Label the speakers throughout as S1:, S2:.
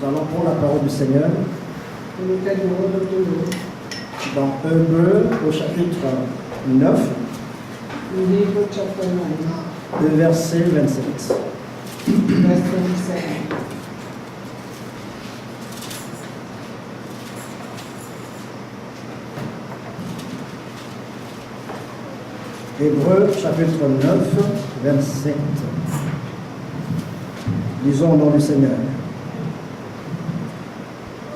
S1: Nous allons prendre la parole du Seigneur dans Hébreux au chapitre 9, le verset 27. Hébreux chapitre 9, 27. Lisons au nom du Seigneur.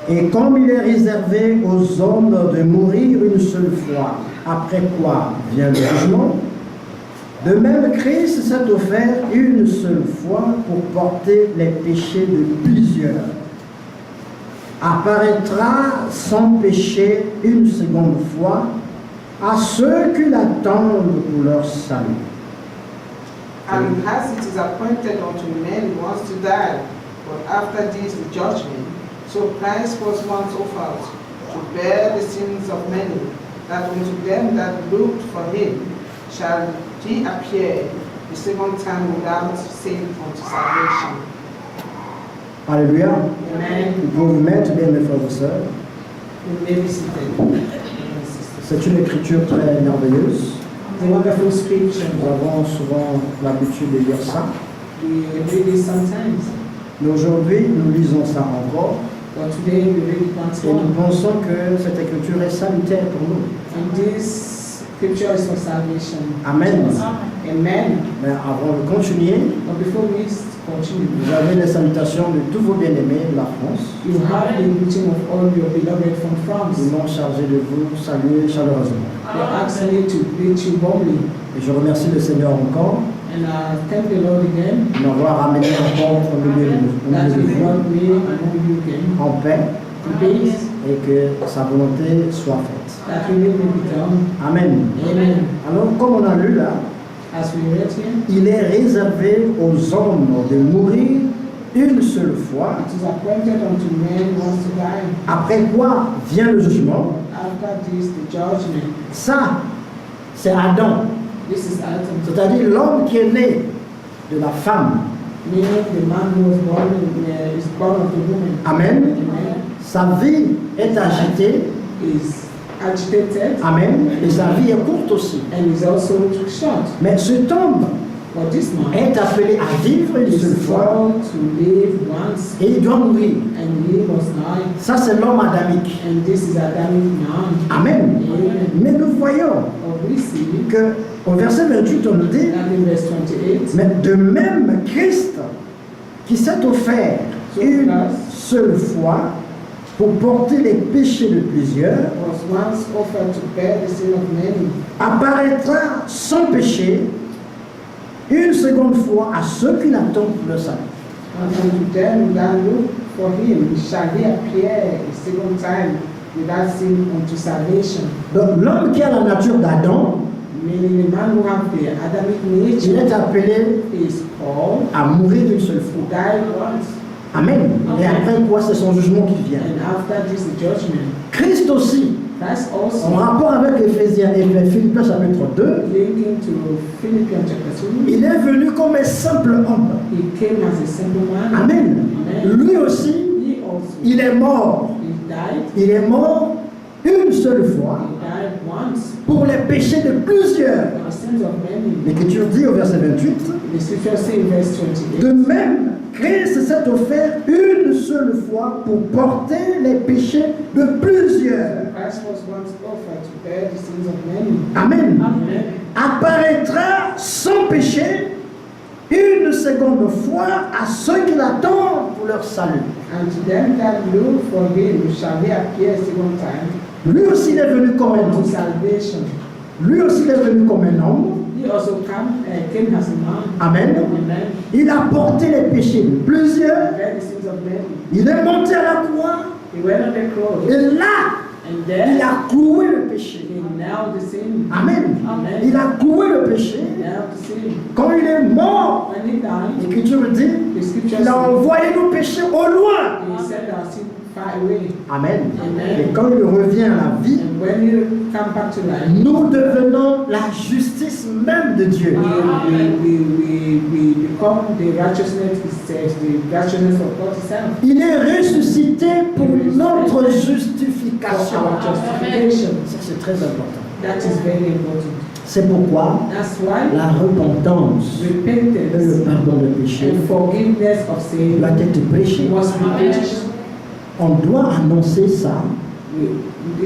S1: Et comme il est réservé aux hommes de mourir une seule fois, après quoi vient le jugement, de même Christ s'est offert une seule fois pour porter les péchés de plusieurs. Apparaîtra sans péché une seconde fois à ceux qui l'attendent pour leur salut.
S2: And as it is appointed unto men once to die, but after this the judgment, so Christ was once offered to bear the sins of many, that unto them that looked for him shall he appear the second time without sin unto salvation.
S1: Alléluia.
S2: Amen.
S1: Vous pouvez vous mettre, bien mes frères et sœurs.
S2: You may be seated.
S1: C'est une écriture très merveilleuse.
S2: It's a wonderful scripture.
S1: Nous avons souvent l'habitude de lire ça.
S2: We read it sometimes,
S1: Mais aujourd'hui, nous lisons ça encore.
S2: but today we read it once
S1: Et nous
S2: more.
S1: pensons que cette écriture est salutaire pour nous.
S2: And this scripture is for salvation.
S1: Amen.
S2: Amen.
S1: Mais avant de continuer,
S2: But before we continue,
S1: vous avez les salutations de tous vos bien-aimés de la France.
S2: you have the greeting of all your beloved from France.
S1: Ils m'ont chargé de vous saluer chaleureusement.
S2: They asked me to greet you warmly,
S1: Et je remercie le Seigneur encore
S2: and I thank the Lord again
S1: de m'avoir amené encore au milieu de
S2: that He
S1: vous
S2: brought me among you again
S1: en paix
S2: in peace,
S1: et que sa volonté soit faite.
S2: that He will be done.
S1: Amen.
S2: Amen.
S1: Alors, comme on a lu là,
S2: As we read here,
S1: il est réservé aux hommes de mourir une seule fois,
S2: it is appointed unto men once to die.
S1: après quoi vient le jugement.
S2: After this, the judgment.
S1: Ça, c'est Adam,
S2: This is Adam,
S1: c'est-à-dire l'homme qui est né de la femme.
S2: meaning the man who was born is born of the woman.
S1: Amen.
S2: Amen.
S1: Sa vie est agitée.
S2: Is agitated
S1: Amen. Et sa vie est courte aussi.
S2: and is also short.
S1: Mais cet homme
S2: But this man
S1: est appelé à vivre une
S2: is
S1: seule fois
S2: called to live once
S1: et il doit mourir.
S2: and he must die.
S1: Ça, c'est l'homme adamique.
S2: And this is Adamic man.
S1: Amen.
S2: Amen.
S1: Mais nous voyons
S2: But we see
S1: que au verset 28, on nous dit,
S2: that in verse 28,
S1: mais de même Christ qui s'est offert une seule fois pour porter les péchés de plusieurs,
S2: was once offered to bear the sin of many,
S1: apparaîtra sans péché une seconde fois à ceux qui l'attendent pour le salut.
S2: and unto them that look for him shall he appear a second time without sin unto salvation.
S1: Donc l'homme qui a la nature d'Adam,
S2: Meaning the man who have the Adamic
S1: il
S2: nature
S1: est appelé
S2: is called
S1: à mourir d'une seule
S2: to
S1: fois.
S2: die once,
S1: Amen. Et après quoi, c'est son jugement qui vient.
S2: and after this the judgment.
S1: Christ aussi,
S2: That's
S1: en
S2: also
S1: rapport avec Éphésiens et Philippiens chapitre 2,
S2: linking to Philippians chapter 2.
S1: il est venu comme un simple homme.
S2: He came as a simple man.
S1: Amen.
S2: Amen.
S1: Lui aussi,
S2: He also
S1: il est mort.
S2: he died.
S1: Il est mort une seule fois
S2: He died once
S1: pour les péchés de plusieurs.
S2: for the sins of many.
S1: L'Écriture dit au verset 28,
S2: The scripture says in verse 28.
S1: de même, Christ s'est offert une seule fois pour porter les péchés de plusieurs.
S2: Christ was once offered to bear the sins of many.
S1: Amen.
S2: Amen.
S1: Apparaîtra sans péché une seconde fois à ceux qui l'attendent pour leur salut.
S2: And to them that look for him shall he appear a second time
S1: Lui aussi il est venu comme un
S2: unto
S1: homme.
S2: salvation.
S1: Lui aussi il est venu comme un homme.
S2: He also came as a man.
S1: Amen.
S2: Amen.
S1: Il a porté les péchés de plusieurs.
S2: Bear the sins of many.
S1: Il est monté à la croix.
S2: He went on the cross.
S1: Et là,
S2: And
S1: il
S2: then
S1: a cloué le péché.
S2: he nailed the sin.
S1: Amen.
S2: Amen.
S1: Il a cloué le péché.
S2: He nailed the sin.
S1: Quand il est mort,
S2: When he died,
S1: l'Écriture dit,
S2: the scripture
S1: il a
S2: says
S1: envoyé nos péchés au loin.
S2: he sent our sin far away.
S1: Amen.
S2: Amen.
S1: Et quand il revient à la vie,
S2: And when you come back to life,
S1: nous devenons la justice même de Dieu.
S2: we become the righteousness, the righteousness of God itself.
S1: Il est ressuscité pour notre
S2: For
S1: justification.
S2: our justification.
S1: Ça, c'est très important.
S2: That is very important.
S1: C'est pourquoi
S2: That's why
S1: la repentance et le
S2: repentance
S1: pardon de péché
S2: and forgiveness of sin
S1: doit être prêché.
S2: must be preached.
S1: On doit annoncer ça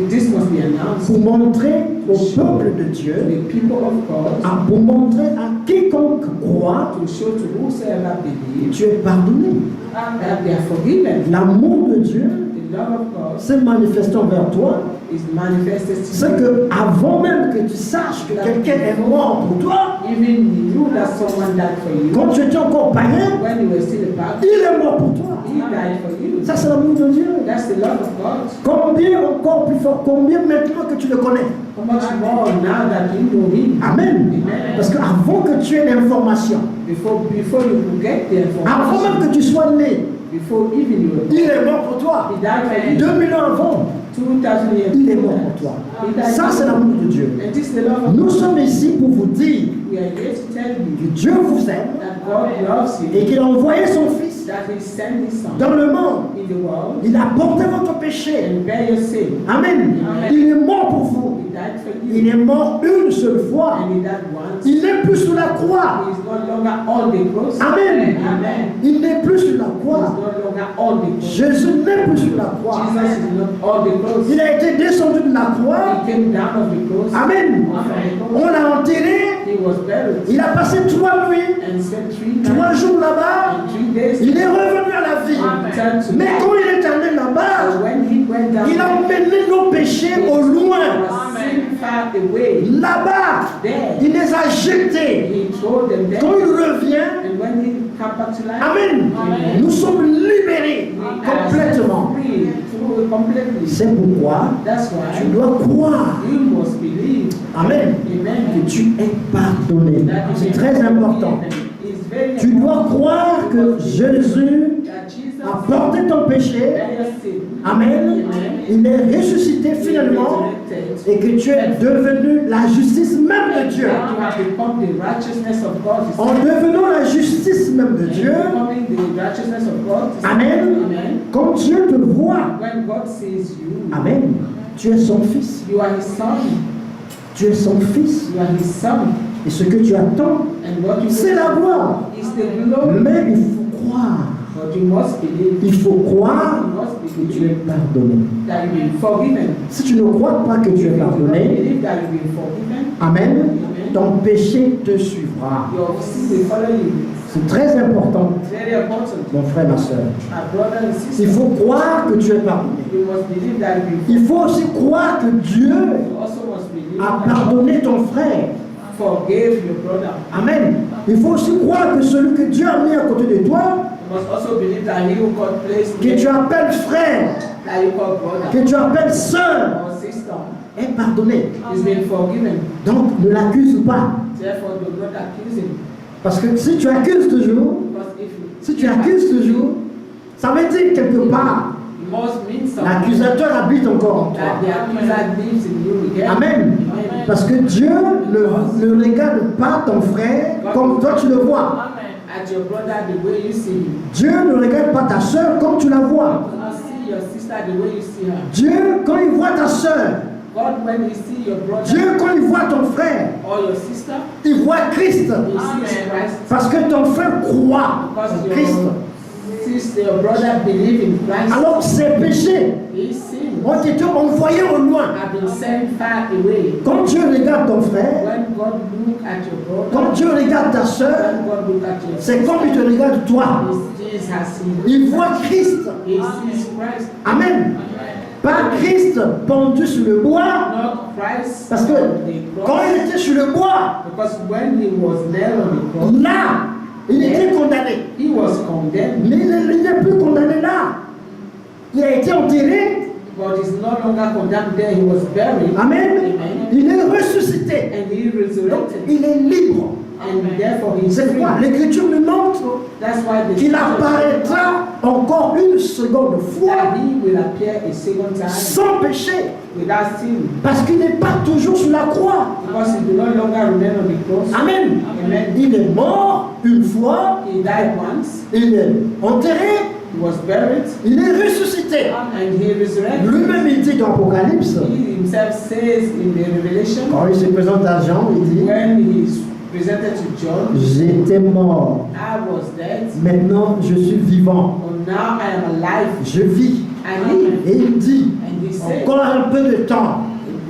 S2: This must be announced
S1: pour montrer au peuple de
S2: to
S1: Dieu,
S2: the people of God,
S1: pour montrer à quiconque croit,
S2: to show to whosoever believes
S1: tu es pardonné.
S2: that they are forgiven.
S1: L'amour de Dieu
S2: The love of God
S1: se manifestant vers toi,
S2: is manifested to
S1: c'est
S2: you.
S1: que avant même que tu saches que quelqu'un est mort pour toi,
S2: Even you that someone died for you,
S1: quand tu étais encore païen,
S2: when you were still a pagan,
S1: il est mort pour toi.
S2: he died for you.
S1: Ça, c'est l'amour de Dieu.
S2: That's the love of God.
S1: Combien encore plus fort, combien maintenant que tu le connais.
S2: How much more now that you know him?
S1: Amen.
S2: Amen.
S1: Parce qu'avant que tu aies l'information,
S2: Before you could get the
S1: avant
S2: information,
S1: même que tu sois né,
S2: before even you were
S1: il
S2: born,
S1: est mort pour toi.
S2: he died for you.
S1: 2000 ans avant,
S2: 2000 years
S1: il est
S2: before
S1: mort
S2: that.
S1: pour toi.
S2: He died
S1: Ça,
S2: for
S1: c'est
S2: you.
S1: l'amour de Dieu.
S2: And this is the love of
S1: Nous
S2: God.
S1: sommes ici pour vous dire
S2: We are here to tell you
S1: que Dieu vous aime
S2: that God loves you,
S1: et qu'il a envoyé son Fils
S2: that He sent His Son
S1: dans le monde.
S2: in the world
S1: Il a porté votre péché.
S2: and bear your sin.
S1: Amen.
S2: Amen.
S1: Il est mort pour vous.
S2: He died for
S1: Il
S2: you,
S1: est mort une seule fois.
S2: and He died once.
S1: Il n'est plus sur la croix.
S2: He is no longer on the cross.
S1: Amen.
S2: Amen.
S1: Il n'est plus sur la
S2: He is
S1: croix.
S2: no longer on the cross.
S1: Jésus n'est plus sur la croix.
S2: Jesus is not on the cross.
S1: Il a été descendu de la croix.
S2: He came down of the cross.
S1: Amen. On l'a enterré.
S2: He was buried
S1: Il a passé 3 nuits,
S2: and spent 3
S1: 3
S2: nights
S1: jours là-bas.
S2: and 3 days.
S1: Il est revenu à la vie.
S2: Returned to
S1: Mais
S2: life.
S1: quand il est allé là-bas,
S2: But when he went down,
S1: il a emmené nos péchés au loin.
S2: was sin far away.
S1: Là-bas,
S2: There,
S1: il les a jetés.
S2: he threw them there.
S1: Quand il revient,
S2: And when he come back to life,
S1: Amen, nous sommes libérés complètement.
S2: free, through completely.
S1: C'est pourquoi
S2: That's
S1: tu
S2: why
S1: dois croire,
S2: you must believe,
S1: Amen,
S2: amen,
S1: que tu es pardonné.
S2: that you
S1: C'est
S2: are
S1: très important.
S2: forgiven. It's very
S1: Tu dois
S2: important
S1: croire que Jésus
S2: that Jesus
S1: a porté ton péché.
S2: bear your sin.
S1: Amen. Il est ressuscité finalement et que tu es devenu la justice même de Dieu.
S2: That you have become the righteousness of God.
S1: En devenant la justice même de Dieu,
S2: Becoming the righteousness of God.
S1: Amen.
S2: Amen.
S1: Quand Dieu te voit,
S2: When God sees you,
S1: Amen, tu es son fils.
S2: you are His son.
S1: Tu es son fils.
S2: You are His son.
S1: Et ce que tu attends,
S2: And what you
S1: c'est la gloire.
S2: is the glory.
S1: Mais il faut croire.
S2: But you must believe.
S1: Il faut croire
S2: You must
S1: que tu es
S2: believe
S1: pardonné.
S2: that you've been forgiven.
S1: Si tu ne crois pas que tu es
S2: If you don't
S1: pardonné,
S2: believe that you've been forgiven,
S1: Amen, ton péché te suivra.
S2: your sin will follow you.
S1: C'est très important,
S2: It's very important.
S1: mon frère, ma soeur.
S2: Our brother and sister,
S1: Il faut croire que tu es pardonné.
S2: you must believe that you've been
S1: Il faut aussi croire que Dieu
S2: You also must believe
S1: a
S2: that
S1: pardonné ton frère.
S2: forgave your brother.
S1: Amen. Il faut aussi croire que celui que Dieu a mis à côté de toi,
S2: You must also believe that he who God placed
S1: que tu
S2: there,
S1: appelles frère,
S2: that you call brother
S1: que tu appelles sœur,
S2: or sister,
S1: est pardonné.
S2: is been forgiven.
S1: Donc ne l'accuse pas.
S2: Therefore, do not accuse him.
S1: Parce que si tu accuses toujours,
S2: Because if you,
S1: si tu accuses toujours, ça veut dire quelque part,
S2: it must mean something
S1: l'accusateur habite encore en
S2: that
S1: toi.
S2: the accuser lives in you again.
S1: Amen.
S2: Amen.
S1: Parce que Dieu ne regarde pas ton frère comme toi tu le vois.
S2: At your brother the way you see him.
S1: Dieu ne regarde pas ta soeur comme tu la vois.
S2: Do not see your sister the way you see her.
S1: Dieu, quand il voit ta soeur,
S2: God, when you see your brother
S1: Dieu, quand il voit ton frère,
S2: or your sister,
S1: il voit Christ.
S2: he sees Christ.
S1: Parce que ton frère croit
S2: Because
S1: en Christ.
S2: your brother believe in Christ.
S1: Alors ses péchés
S2: His sins
S1: ont été envoyés au loin.
S2: have been sent far away.
S1: Quand Dieu regarde ton frère,
S2: When God look at your
S1: quand
S2: brother,
S1: Dieu regarde ta soeur,
S2: when God look at your
S1: c'est comme il te regarde toi.
S2: He sees has seen.
S1: Il voit Christ.
S2: He sees Christ,
S1: Amen. Pas Christ pendu sur le bois.
S2: not Christ
S1: Parce que
S2: on the
S1: quand
S2: cross.
S1: il était sur le bois,
S2: Because when he was nailed on the cross,
S1: là, il était condamné.
S2: he was condemned,
S1: Mais il n'est plus condamné là. Il a été enterré.
S2: but he's no longer condemned there. He was buried.
S1: Amen.
S2: Amen.
S1: Il est ressuscité.
S2: And he
S1: Donc,
S2: resurrected.
S1: il est libre.
S2: And therefore he is
S1: C'est
S2: free.
S1: pourquoi l'Écriture nous montre
S2: That's why the
S1: qu'il
S2: scripture
S1: apparaîtra encore une seconde fois
S2: that he will appear a second time
S1: sans péché.
S2: without sin.
S1: Parce qu'il n'est pas toujours sur la croix.
S2: Because he do no longer remain on the cross.
S1: Amen.
S2: Amen.
S1: Il est mort une fois,
S2: He died once,
S1: il est enterré,
S2: he was buried,
S1: il est ressuscité.
S2: and he resurrected.
S1: Lui-même, il dit dans l'Apocalypse,
S2: He himself says in the Revelation,
S1: quand il se présente à Jean, il dit,
S2: when he is presented to John,
S1: j'étais mort,
S2: I was dead,
S1: maintenant je suis vivant,
S2: but now I am alive.
S1: je vis.
S2: I live.
S1: Et il dit,
S2: And he said,
S1: encore un peu de temps,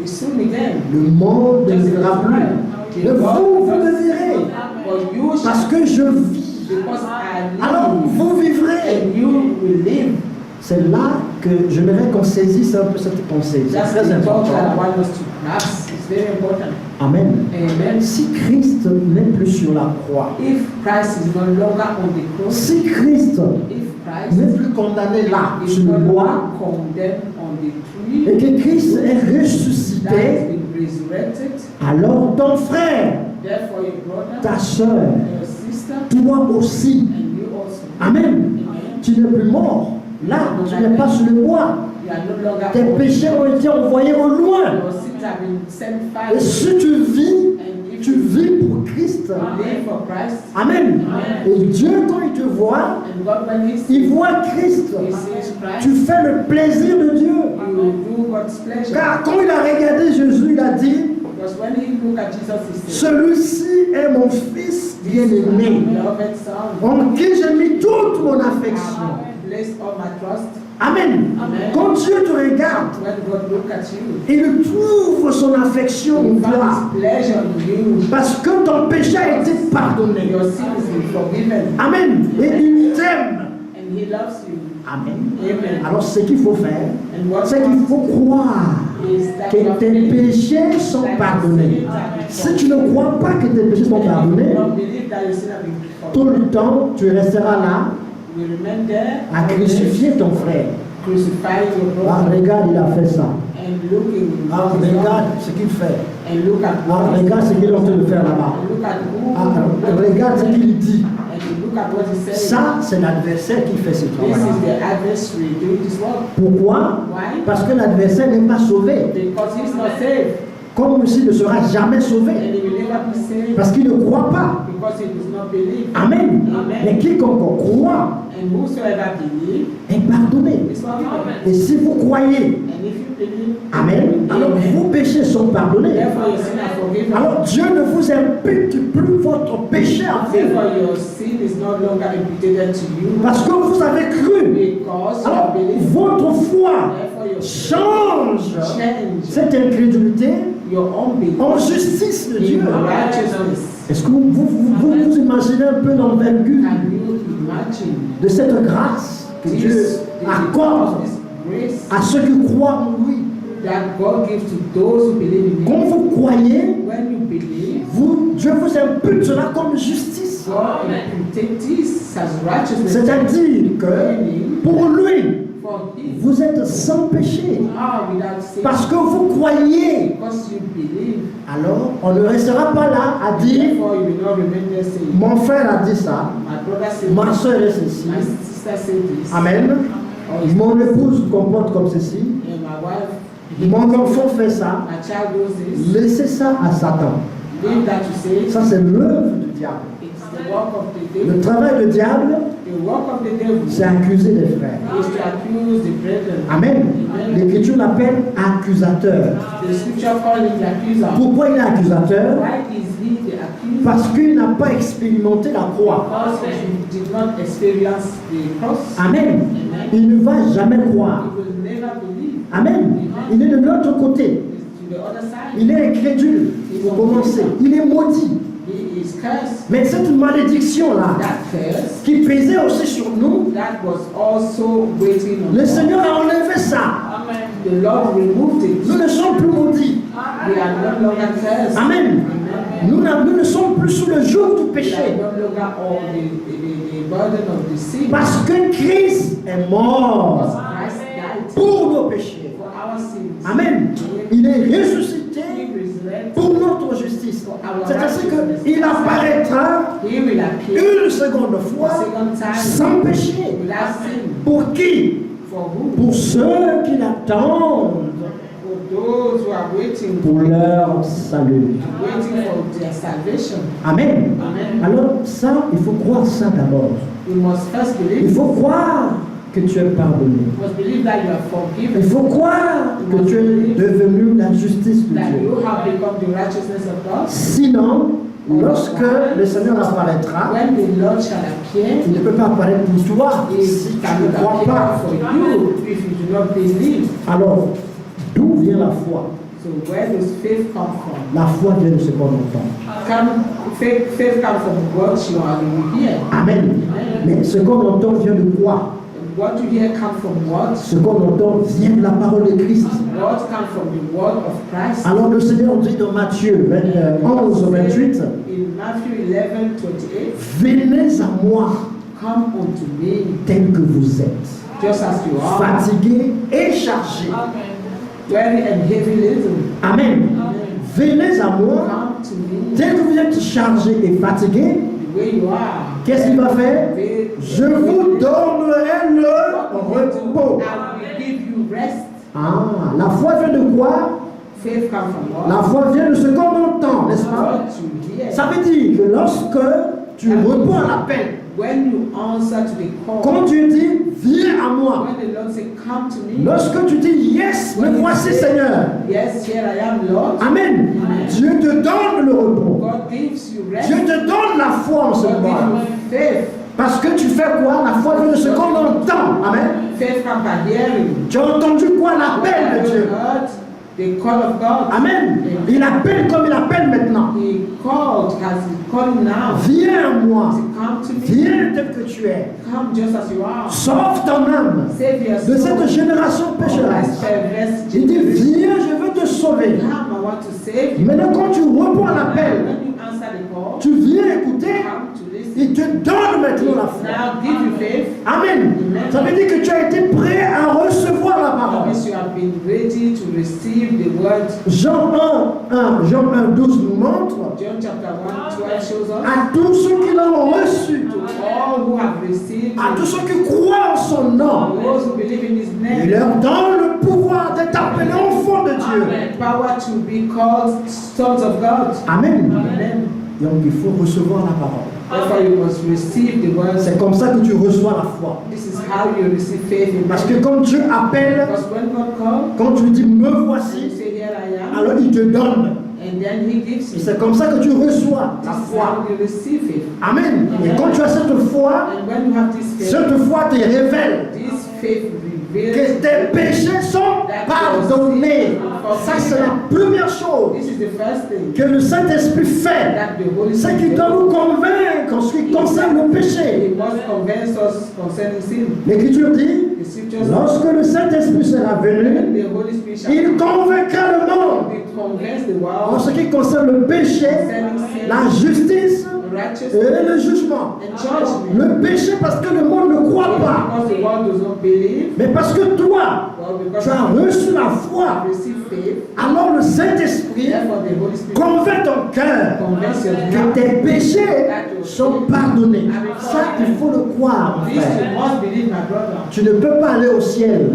S2: soon again,
S1: le monde ne verra plus. Mais vous, vous me verrez,
S2: but you
S1: parce
S2: shall,
S1: que je vis.
S2: because I
S1: Alors,
S2: live,
S1: vous vivrez.
S2: and you will live.
S1: C'est là que j'aimerais qu'on saisisse un peu cette pensée. C'est
S2: That's
S1: très
S2: the thought
S1: important.
S2: that I want us to grasp. It's very important.
S1: Amen.
S2: Amen.
S1: Si Christ n'est plus sur la croix,
S2: If Christ is no longer on the cross,
S1: si Christ
S2: if Christ
S1: n'est plus condamné là,
S2: is
S1: sur
S2: no
S1: le bois,
S2: longer condemned on the tree,
S1: et que Christ est
S2: that has
S1: ressuscité,
S2: been resurrected,
S1: alors ton frère,
S2: therefore your brother,
S1: ta soeur,
S2: your sister,
S1: toi aussi,
S2: and you also.
S1: Amen,
S2: Amen.
S1: tu n'es plus mort. Là, tu n'es pas sur le bois.
S2: You are no longer
S1: Tes péchés ont été envoyés au loin.
S2: Your sins have been sent far.
S1: Et si tu vis,
S2: And if
S1: tu vis pour Christ.
S2: you live for Christ,
S1: Amen. Et Dieu, quand il te voit,
S2: and God when He sees
S1: il voit Christ.
S2: He sees Christ,
S1: Tu fais le plaisir de Dieu.
S2: you will do God's pleasure.
S1: Car quand il a regardé Jésus, il a dit,
S2: Because when He look at Jesus, He said,
S1: celui-ci est mon fils bien-aimé,
S2: beloved Son,
S1: en qui j'ai mis toute mon affection.
S2: I place all my trust.
S1: Amen.
S2: Amen.
S1: Quand Dieu te regarde,
S2: When God look at you,
S1: il trouve son affection en
S2: He
S1: toi.
S2: finds pleasure in you.
S1: Parce que ton péché a été pardonné.
S2: Your sin has been forgiven,
S1: Amen. Et il t'aime.
S2: and He loves you.
S1: Amen.
S2: Amen.
S1: Alors ce qu'il faut faire,
S2: And what
S1: c'est qu'il faut croire
S2: is that
S1: que
S2: you have
S1: tes
S2: faith.
S1: péchés sont pardonnés. Si tu ne crois pas que tes péchés sont pardonnés,
S2: Don't believe that your sin have been
S1: tout
S2: forgiven.
S1: le temps tu resteras là
S2: You remain there
S1: à crucifier ton frère.
S2: crucify your
S1: Ah,
S2: brother
S1: regarde, il a fait ça.
S2: and looking
S1: Ah, regarde ce qu'il fait.
S2: and look at
S1: Ah,
S2: what
S1: regarde ce qu'il est en train de faire là-bas.
S2: and look at who
S1: Ah, regarde ce qu'il dit.
S2: and look at what he says.
S1: Ça, c'est l'adversaire qui fait ce
S2: This
S1: travail.
S2: is the adversary doing this work.
S1: Pourquoi?
S2: Why?
S1: Parce que l'adversaire n'est pas sauvé.
S2: Because he's not saved
S1: Comme aussi il ne sera jamais
S2: and
S1: sauvé.
S2: he will never be saved
S1: Parce qu'il ne croit pas.
S2: because he does not believe.
S1: Amen.
S2: Amen.
S1: Mais quiconque croit
S2: And whosoever believes
S1: est pardonné.
S2: is forgiven.
S1: Et si vous croyez,
S2: And if you believe,
S1: Amen, alors vos péchés sont pardonnés.
S2: therefore your sin are forgiven.
S1: Alors Dieu ne vous impute plus votre péché à vous.
S2: Therefore your sin is no longer imputed to you
S1: Parce que vous avez cru.
S2: because you
S1: Alors
S2: believe.
S1: votre foi
S2: Therefore your
S1: change
S2: change
S1: cette incrédulité
S2: your unbelief
S1: en justice de Dieu.
S2: in righteousness.
S1: Est-ce que vous imaginez un peu l'envergure
S2: Can you imagine
S1: de cette grâce que Dieu
S2: this
S1: accorde
S2: grace
S1: à ceux qui croient en lui?
S2: that God gives to those who believe in
S1: Quand
S2: Him?
S1: vous croyez,
S2: When you believe,
S1: Dieu vous impute cela comme justice.
S2: God imputed this as righteousness.
S1: C'est-à-dire que pour lui,
S2: For Him,
S1: vous êtes sans péché.
S2: without sin,
S1: Parce que vous croyez.
S2: because you believe,
S1: Alors, on ne restera pas là à dire,
S2: therefore you will not remain there saying,
S1: mon frère a dit ça,
S2: my brother said
S1: ma
S2: this,
S1: soeur est ceci.
S2: my sister said this,
S1: Amen.
S2: or
S1: Mon épouse se comporte comme ceci.
S2: and my wife,
S1: Mon enfant fait ça.
S2: my child does this.
S1: Laissez ça à Satan.
S2: Leave that to say,
S1: Ça, c'est l'œuvre du diable.
S2: it's the work of the
S1: Le
S2: devil.
S1: travail du diable,
S2: The work of the devil
S1: c'est accuser les frères.
S2: is to accuse the brethren.
S1: Amen. L'Écriture l'appelle accusateur.
S2: The scripture calls him the accuser.
S1: Pourquoi il est accusateur?
S2: Why is he the accuser?
S1: Parce qu'il n'a pas expérimenté la croix.
S2: Because he did not experience the cross.
S1: Amen. Il ne va jamais
S2: He
S1: croire.
S2: will never believe.
S1: Amen. Il est de l'autre côté.
S2: To the other side,
S1: Il est incrédule. Pour commencer. Il est maudit.
S2: he is cursed.
S1: Mais cette malédiction-là,
S2: That curse,
S1: qui pesait aussi sur nous,
S2: that was also waiting on
S1: le
S2: us.
S1: Seigneur a enlevé ça.
S2: The Lord removed it.
S1: Nous ne sommes plus maudits.
S2: We are no longer cursed.
S1: Amen. Nous ne sommes plus sous le joug du
S2: We are
S1: péché.
S2: no longer on the burden of the sin.
S1: Parce que Christ est
S2: Because
S1: mort
S2: Christ died
S1: pour nos péchés.
S2: for our sins.
S1: Amen. Il est ressuscité ressuscité
S2: He resurrected
S1: pour notre justice.
S2: for our
S1: C'est ainsi
S2: righteousness.
S1: qu'il apparaîtra
S2: He will appear
S1: une seconde
S2: the
S1: fois
S2: second time
S1: sans péché.
S2: without sin.
S1: Pour qui?
S2: For who?
S1: Pour ceux qui l'attendent
S2: For those who are waiting
S1: pour leur salut.
S2: waiting for their salvation.
S1: Amen.
S2: Amen.
S1: Alors ça, il faut croire ça d'abord.
S2: We must first
S1: Il
S2: believe.
S1: faut croire que tu es pardonné.
S2: We must believe that you are forgiven.
S1: Il faut croire que tu es devenu la justice de
S2: That
S1: Dieu.
S2: you have become the righteousness of God.
S1: Sinon, lorsque le Seigneur apparaîtra,
S2: When the Lord shall appear,
S1: il ne peut pas apparaître pour toi
S2: he
S1: si tu ne
S2: cannot
S1: crois
S2: appear
S1: pas.
S2: for you if you do not believe.
S1: Alors, d'où vient la foi?
S2: So where does faith come from?
S1: La foi vient de ce qu'on entend.
S2: Faith comes from what you are hear.
S1: Amen. Mais ce qu'on entend vient de quoi?
S2: And what you hear comes from what?
S1: Ce qu'on entend vient de la parole de Christ.
S2: What comes from the word of Christ.
S1: Alors le Seigneur dit dans Matthieu 11, 28,
S2: In Matthew 11:28,
S1: venez à moi
S2: come unto me,
S1: tel que vous êtes,
S2: just as you are,
S1: fatigués et chargés.
S2: weary and heavy laden.
S1: Amen. Venez à moi
S2: Come to me,
S1: tel que vous êtes chargés et fatigués.
S2: the way you are.
S1: Qu'est-ce qu'il va faire? Je vous donnerai le repos.
S2: I will give you rest.
S1: Ah, la foi vient de quoi?
S2: Faith comes from what?
S1: La foi vient de ce qu'on entend, n'est-ce pas?
S2: What you hear.
S1: Ça veut dire que lorsque tu réponds à l'appel,
S2: When you answer to the call,
S1: quand tu dis viens à moi,
S2: when the Lord say, come to me,
S1: lorsque tu dis yes, me voici Seigneur,
S2: yes, here I am, Lord.
S1: Amen, Dieu te donne le repos.
S2: God gives you rest.
S1: Dieu te donne la foi en ce
S2: God
S1: moment.
S2: gives you faith.
S1: Parce que tu fais quoi? La foi vient de ce qu'on entend. Amen.
S2: Faith comes by hearing.
S1: Tu as entendu quoi? L'appel de
S2: You
S1: Dieu.
S2: heard the call of God.
S1: Amen. Il appelle comme il appelle maintenant.
S2: He called, has he called now.
S1: Viens à moi.
S2: He come to me.
S1: Viens tel que tu es.
S2: Come just as you are.
S1: Sauve ton âme
S2: Save your
S1: de
S2: soul.
S1: cette génération pécheresse.
S2: Perverse
S1: Il dit,
S2: generation.
S1: viens, je veux te sauver.
S2: Come, I want to save you.
S1: Maintenant, quand tu réponds à l'appel,
S2: When you answer the call,
S1: tu viens écouter,
S2: come to listen.
S1: il te donne maintenant la foi.
S2: Now give you faith.
S1: Amen. Ça veut dire que tu as été prêt à recevoir la
S2: That
S1: parole.
S2: means you have been ready to receive the word.
S1: Jean 1, 12 nous montre
S2: John chapter 1:12 shows us.
S1: à tous ceux qui l'ont reçu,
S2: To all who have received
S1: à tous
S2: him,
S1: ceux qui croient en son nom,
S2: those who believe in his
S1: il
S2: name,
S1: leur donne le pouvoir d'être appelés enfants de Dieu.
S2: power to be called sons of God.
S1: Amen.
S2: Amen.
S1: Donc il faut recevoir la parole.
S2: Therefore, you must receive the word.
S1: C'est comme ça que tu reçois la foi.
S2: This is how you receive faith in
S1: Parce
S2: God.
S1: que quand Dieu appelle,
S2: Because when God calls,
S1: quand tu lui dis me
S2: you
S1: voici,
S2: say, here I am,
S1: alors il te donne.
S2: and then he gives
S1: Et
S2: you.
S1: c'est comme ça que tu reçois la
S2: This is
S1: foi.
S2: how you receive it.
S1: Amen. Et quand tu as cette foi,
S2: And when you have this faith,
S1: cette foi te révèle
S2: this faith reveals
S1: que tes péchés sont pardonnés. Ça, c'est la première chose
S2: This is the first thing
S1: que le Saint-Esprit fait.
S2: that the Holy
S1: C'est qu'il
S2: Spirit
S1: doit nous convaincre en ce qui concerne le péché.
S2: He must convince us concerning sin.
S1: L'Écriture dit,
S2: The scriptures
S1: lorsque le Saint-Esprit sera venu,
S2: when the Holy Spirit shall
S1: il convaincra le monde
S2: be convinced the
S1: en
S2: world
S1: ce qui concerne le péché,
S2: concerning sin,
S1: la justice
S2: righteousness,
S1: et le jugement.
S2: and judgment.
S1: Le péché parce que le monde ne croit pas,
S2: Because the world does not believe,
S1: mais parce que toi,
S2: well, because
S1: tu as reçu la foi,
S2: you receive faith,
S1: alors le Saint-Esprit
S2: therefore the Holy Spirit
S1: convainc ton cœur
S2: convince your
S1: que
S2: heart.
S1: tes péchés sont pardonnés. Ça, il faut le croire,
S2: This
S1: frère.
S2: you must believe, my brother.
S1: Tu ne peux pas aller au ciel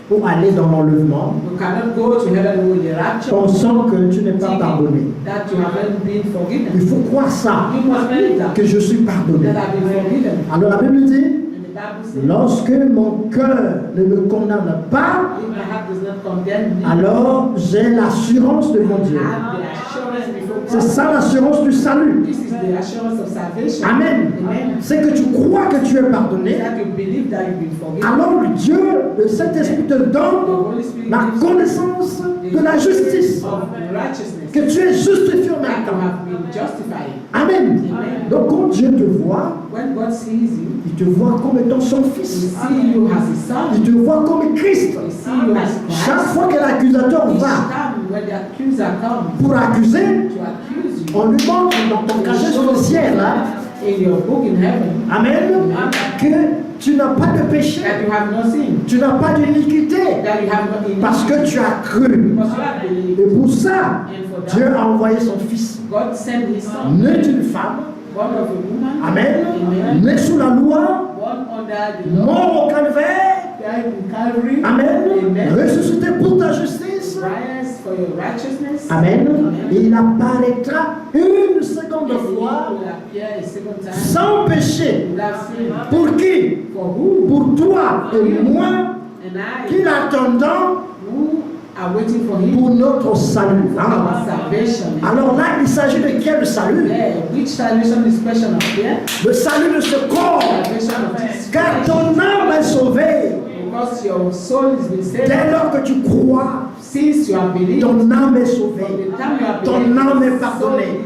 S1: ou aller dans l'enlèvement
S2: You cannot go to heaven with the rapture
S1: pensant que tu n'es pas pardonné.
S2: that you haven't been forgiven.
S1: Il faut croire ça,
S2: You must believe that,
S1: que je suis pardonné.
S2: that I've been forgiven.
S1: Alors la Bible dit,
S2: And the Bible says,
S1: lorsque mon cœur ne me condamne pas,
S2: if my heart does not condemn me,
S1: alors j'ai l'assurance de mon Dieu.
S2: I have the assurance before
S1: C'est
S2: God.
S1: ça l'assurance du salut.
S2: This is the assurance of salvation.
S1: Amen.
S2: Amen.
S1: C'est que tu crois que tu es pardonné.
S2: That you believe that you've been forgiven.
S1: Alors Dieu, le Saint-Esprit te
S2: The
S1: donne
S2: Holy Spirit
S1: la
S2: gives you
S1: connaissance de la justice.
S2: of righteousness.
S1: Que tu es justifié
S2: That you
S1: maintenant.
S2: have been justified.
S1: Amen.
S2: Amen.
S1: Donc quand Dieu te voit,
S2: When God sees you,
S1: il te voit comme étant son
S2: He
S1: fils.
S2: sees you as His son.
S1: Il te voit comme Christ.
S2: He sees you as
S1: Chaque
S2: Christ.
S1: fois que l'accusateur
S2: Each
S1: va
S2: time when the accuser comes
S1: pour accuser,
S2: to accuse you,
S1: on lui montre dans ton casier sur le ciel, hein,
S2: in your book in heaven,
S1: Amen, que tu n'as pas de péché,
S2: that you have no sin,
S1: tu n'as pas d'iniquité,
S2: that you have no iniquity,
S1: parce que tu as cru.
S2: because you have believed.
S1: Et pour ça,
S2: And for that,
S1: Dieu a envoyé son Fils,
S2: God sent His Son,
S1: né d'une femme,
S2: born of a woman,
S1: amen,
S2: Amen,
S1: né sous la loi,
S2: born under the law,
S1: mort au calvaire,
S2: died in Calvary,
S1: amen,
S2: Amen,
S1: ressuscité pour ta justice,
S2: rise for your righteousness,
S1: amen,
S2: Amen.
S1: et il apparaîtra une seconde
S2: And He
S1: fois
S2: will appear a second time
S1: sans péché.
S2: without sin.
S1: Pour qui?
S2: For who?
S1: Pour toi et moi
S2: And I,
S1: qui l'attendons
S2: who are waiting for Him
S1: pour notre salut.
S2: for
S1: Hein?
S2: our salvation.
S1: Alors là, il s'agit de quel salut?
S2: Yeah, which salvation is question of here?
S1: Le salut de ce corps.
S2: Salvation of this
S1: Car
S2: flesh.
S1: ton âme est sauvée.
S2: Because your soul has been saved.
S1: Dès lors que tu crois,
S2: Since you have believed,
S1: ton âme est
S2: from
S1: sauvée.
S2: the time you have
S1: Ton
S2: believed,
S1: âme est
S2: your soul
S1: pardonnée.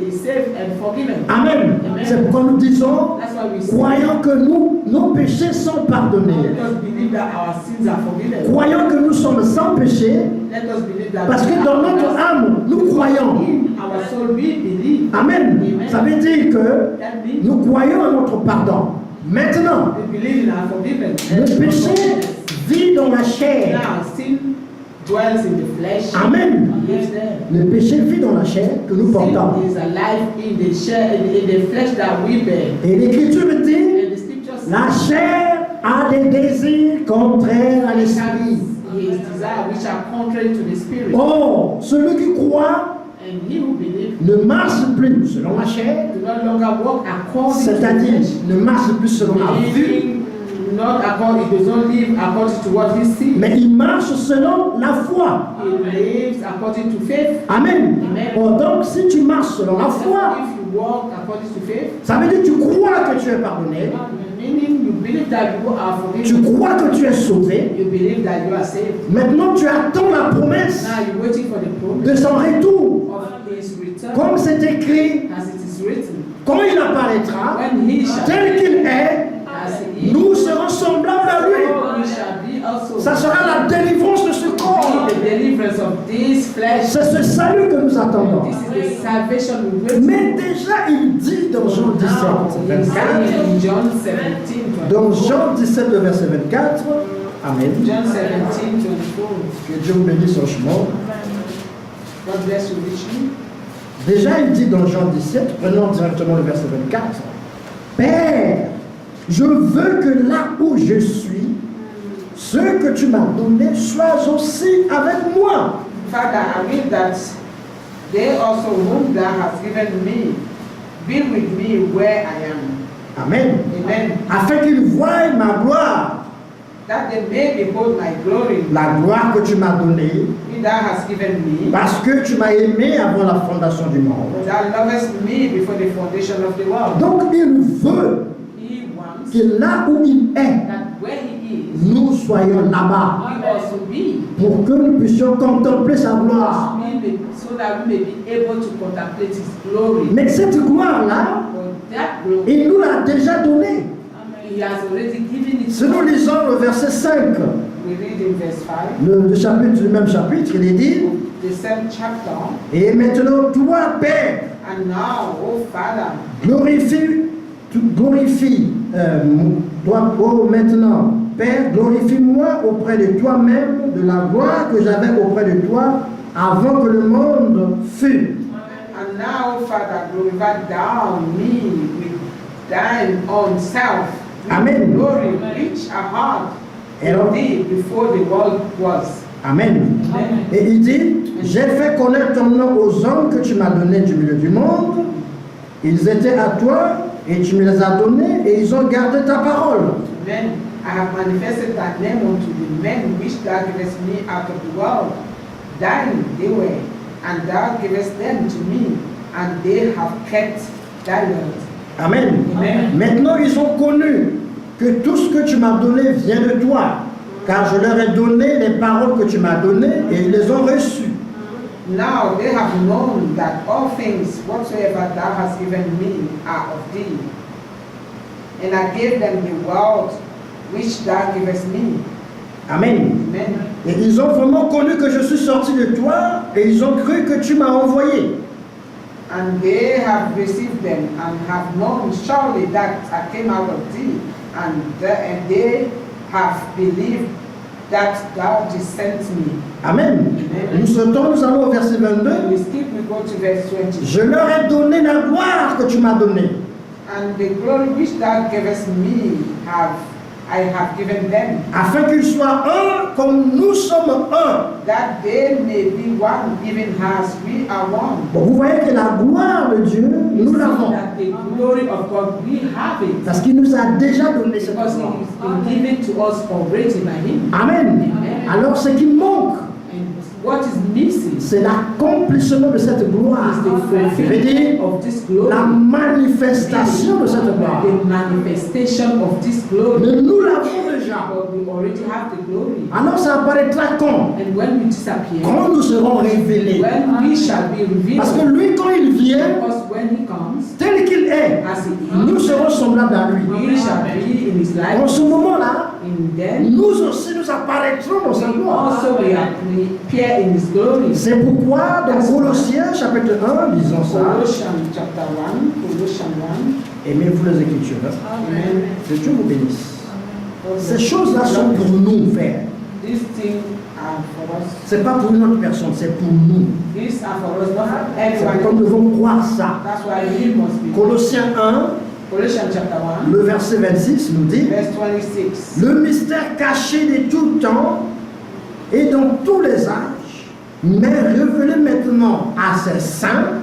S2: is saved and forgiven.
S1: Amen.
S2: Amen.
S1: C'est pourquoi nous disons,
S2: That's why we say,
S1: croyons que nos péchés sont pardonnés.
S2: let us believe that our sins are forgiven.
S1: Croyons que nous sommes sans péché,
S2: Let us believe that
S1: parce que dans notre âme, nous croyons.
S2: in our soul we believe.
S1: Amen.
S2: Amen.
S1: Ça veut dire que
S2: That means
S1: nous croyons à notre pardon. Maintenant,
S2: we believe in our forgiveness.
S1: le péché vit dans la chair.
S2: Now sin dwells in the flesh.
S1: Amen.
S2: Lives there.
S1: Le péché vit dans la chair que nous portons.
S2: Sin is alive in the share, in the flesh that we bear.
S1: Et l'Écriture dit,
S2: And the scripture says,
S1: la chair a des désirs contraires à
S2: "He has
S1: l'esprit.
S2: his desire which are contrary to the spirit."
S1: Or, celui qui croit
S2: And he who believes
S1: ne marche plus selon la chair,
S2: do not longer walk according to the
S1: c'est-à-dire
S2: flesh.
S1: ne marche plus selon la vue,
S2: Living not according, he does not live according to what he sees.
S1: mais il marche selon la foi.
S2: He lives according to faith.
S1: Amen.
S2: Amen.
S1: Or, donc, si tu marches selon la foi,
S2: If you walk according to faith,
S1: ça veut dire que tu crois que tu es pardonné,
S2: meaning you believe that you are
S1: tu
S2: forgiven,
S1: crois que tu es sauvé.
S2: you believe that you are saved.
S1: Maintenant, tu attends la promesse
S2: Now you're waiting for the promise
S1: de son retour.
S2: of his return,
S1: Comme c'est écrit,
S2: as it is written.
S1: quand il apparaîtra,
S2: When he shall,
S1: tel qu'il est,
S2: as he is,
S1: nous serons semblables à lui.
S2: so we shall be also.
S1: Ça sera la délivrance de ce corps.
S2: Be the deliverance of this flesh.
S1: C'est ce salut que nous attendons.
S2: This is the salvation we wait
S1: Mais déjà, il dit dans Jean 17,
S2: now. He's
S1: 24,
S2: saying in John 17,
S1: dans
S2: 24.
S1: Jean 17, le verset 24, Amen.
S2: John 17, 24.
S1: Que Dieu vous bénisse franchement.
S2: God bless you richly.
S1: Déjà, il dit dans Jean 17, prenons directement le verset 24, Père, je veux que là où je suis, ce que tu m'as donné soit aussi avec moi.
S2: Father, I will that they also whom thou hast given me be with me where I am.
S1: Amen.
S2: Amen.
S1: Afin qu'ils voient ma gloire,
S2: That they may behold my glory,
S1: la gloire que tu m'as donnée,
S2: which thou hast given me.
S1: parce que tu m'as aimé avant la fondation du monde.
S2: For thou lovest me before the foundation of the world.
S1: Donc il veut
S2: He wants
S1: que là où il est,
S2: that where he is,
S1: nous soyons là-bas,
S2: we also be.
S1: pour que nous puissions contempler sa gloire.
S2: So that we may be able to contemplate his glory.
S1: Mais cette gloire-là,
S2: For that glory,
S1: il nous l'a déjà donnée.
S2: he has already given it
S1: Si
S2: to
S1: nous
S2: us.
S1: lisons le verset 5,
S2: We read in verse 5,
S1: le chapitre du même chapitre, il est dit,
S2: the same chapter.
S1: et maintenant toi, Père,
S2: And now, oh Father,
S1: maintenant, Père, glorifie-moi auprès de toi-même de la gloire que j'avais auprès de toi avant que le monde fût.
S2: and now, oh Father, glorify thou me with thine own self, with
S1: Amen.
S2: glory which I had
S1: Alors-
S2: in thee before the world was.
S1: Amen.
S2: Amen.
S1: Et il dit, j'ai fait connaître ton nom aux hommes que tu m'as donnés du milieu du monde. Ils étaient à toi et tu me les as donnés et ils ont gardé ta parole.
S2: Amen. I have manifested thy name unto the men which thou gavest me out of the world. Thine they were, and thou gavest them to me, and they have kept thy word.
S1: Amen.
S2: Amen.
S1: Maintenant, ils ont connu que tout ce que tu m'as donné vient de toi, car je leur ai donné les paroles que tu m'as données et ils les ont reçues.
S2: Now they have known that all things whatsoever thou hast given me are of thee. And I gave them the word which thou gavest me.
S1: Amen.
S2: Amen.
S1: Et ils ont vraiment connu que je suis sorti de toi et ils ont cru que tu m'as envoyé.
S2: And they have received them and have known surely that I came out of thee, and they have believed that thou didst sent me.
S1: Amen. Nous allons au verset 22.
S2: We skip, we go to verse 20.
S1: Je leur ai donné la gloire que tu m'as donnée.
S2: And the glory which thou gavest me I have given them,
S1: afin qu'ils soient un comme nous sommes un.
S2: that they may be one, even as we are one.
S1: Bon, vous voyez que la gloire de Dieu, nous l'avons.
S2: That the glory of God, we have it.
S1: Parce qu'il nous a déjà donné cette
S2: Because
S1: gloire.
S2: it has been given to us already by Him.
S1: Amen. Alors ce qui manque,
S2: And what is missing
S1: c'est l'accomplissement de cette gloire.
S2: is the
S1: Je veux dire,
S2: fulfillment of this glory.
S1: la manifestation de cette gloire.
S2: The manifestation of this glory.
S1: Mais nous l'avons déjà.
S2: But we already have the glory.
S1: Alors ça apparaîtra quand?
S2: And when we disappear,
S1: Quand nous serons révélés.
S2: when we shall be revealed,
S1: Parce que lui, quand il vient,
S2: because when He comes,
S1: tel qu'il est,
S2: as He is,
S1: nous serons semblables à lui.
S2: we shall be in His
S1: En
S2: life.
S1: ce moment-là,
S2: And then
S1: nous aussi nous apparaîtrons dans sa
S2: we
S1: gloire.
S2: also will appear in His glory.
S1: C'est pourquoi dans Colossiens chapitre 1, disons ça,
S2: Colossians chapter 1, Colossians 1.
S1: aimez-vous les Écritures. Hein?
S2: Amen.
S1: Que Dieu vous bénisse. Ces choses-là sont pour nous, frère.
S2: These things are for us.
S1: Ce n'est pas pour une autre personne, c'est pour nous.
S2: These are for us, not for
S1: C'est
S2: everyone.
S1: pourquoi nous devons croire ça.
S2: That's why we must be.
S1: Colossiens 1,
S2: Colossians chapter 1,
S1: le verset 26 nous dit:
S2: verse 26.
S1: le mystère caché de tout temps et dans tous les âges, mais révélé maintenant à ses saints,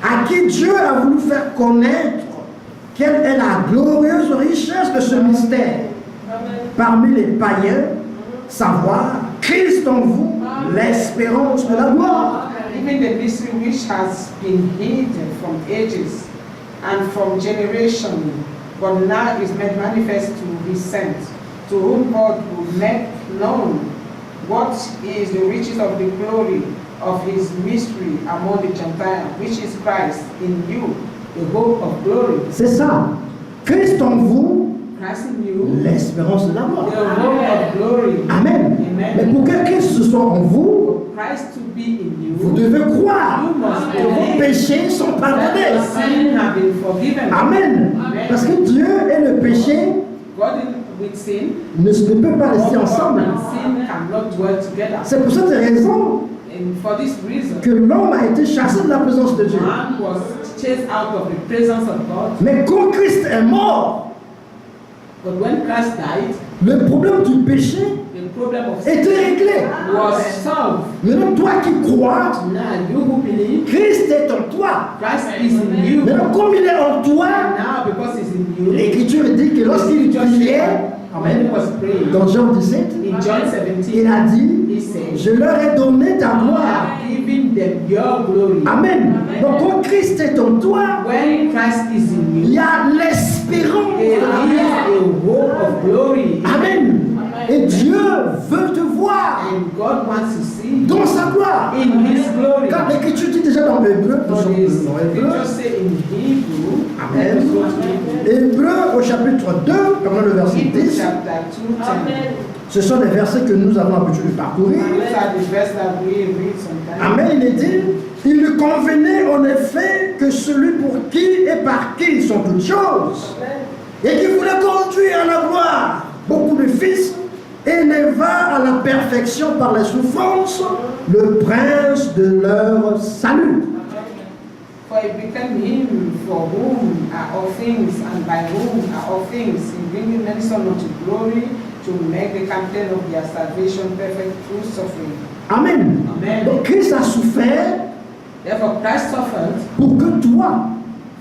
S1: à qui Dieu a voulu faire connaître quelle est la glorieuse richesse de ce mystère parmi les païens, savoir Christ en vous, l'espérance de la gloire.
S2: Even the mystery which has been hidden from ages and from generation, but now is made manifest to His saints, to whom God will make known what is the riches of the glory of His mystery among the Gentiles, which is Christ in you, the hope of glory.
S1: C'est ça. Christ en vous,
S2: Christ in you,
S1: l'espérance de la
S2: the
S1: gloire.
S2: hope of glory.
S1: Amen.
S2: Amen.
S1: Mais pour que Christ soit en vous,
S2: For Christ to be in
S1: vous
S2: you,
S1: devez croire
S2: you must
S1: que vos
S2: believe
S1: péchés sont
S2: that
S1: pardonnés.
S2: your sins have been forgiven.
S1: Amen. Parce que Dieu et le péché
S2: God with sin,
S1: ne peuvent pas rester
S2: God
S1: ensemble.
S2: and sin cannot dwell together.
S1: C'est pour cette raison
S2: And for this reason,
S1: que l'homme a été chassé de la présence de Dieu.
S2: man was chased out of the presence of God.
S1: Mais quand Christ est mort,
S2: But when Christ died,
S1: le problème du péché
S2: the problem of
S1: était
S2: sin
S1: réglé.
S2: was solved.
S1: Maintenant, toi qui crois,
S2: Now you who believe,
S1: Christ est en toi.
S2: Christ is in you.
S1: Maintenant, comme il est en toi,
S2: Now because He's in you,
S1: l'Écriture dit que lorsqu'il priait,
S2: when He was praying,
S1: dans Jean 17,
S2: in John 17,
S1: il a dit:
S2: He said,
S1: je leur ai donné ta gloire.
S2: I have given them your glory.
S1: Amen. Donc quand Christ est en toi,
S2: When Christ is in
S1: il
S2: you,
S1: y a l'espérance.
S2: there is a hope of glory.
S1: Amen. Et Dieu veut te voir
S2: And God wants to see you
S1: dans sa gloire.
S2: in His glory.
S1: Quand l'Écriture dit déjà dans Hébreu, nous
S2: For
S1: sommes
S2: this,
S1: dans
S2: we
S1: Hébreu,
S2: just say in Hebrew,
S1: Amen.
S2: let us go to Hebrew.
S1: Hébreu au chapitre 2, comme le verset
S2: Hebrew
S1: 10,
S2: chapter 2, 10.
S1: ce sont des versets que nous avons l'habitude de parcourir.
S2: These are the verses that we read sometimes.
S1: Amen, il est dit: il lui convenait en effet que celui pour qui et par qui sont toutes choses, et qui voulait conduire à la gloire beaucoup de fils, éleva à la perfection par les souffrances le prince de leur salut.
S2: For it became Him for whom are all things, and by whom are all things, in bringing many sons unto glory, to make the captain of their salvation perfect through suffering.
S1: Amen.
S2: Amen.
S1: Donc Christ a souffert
S2: Therefore Christ suffered
S1: pour que toi,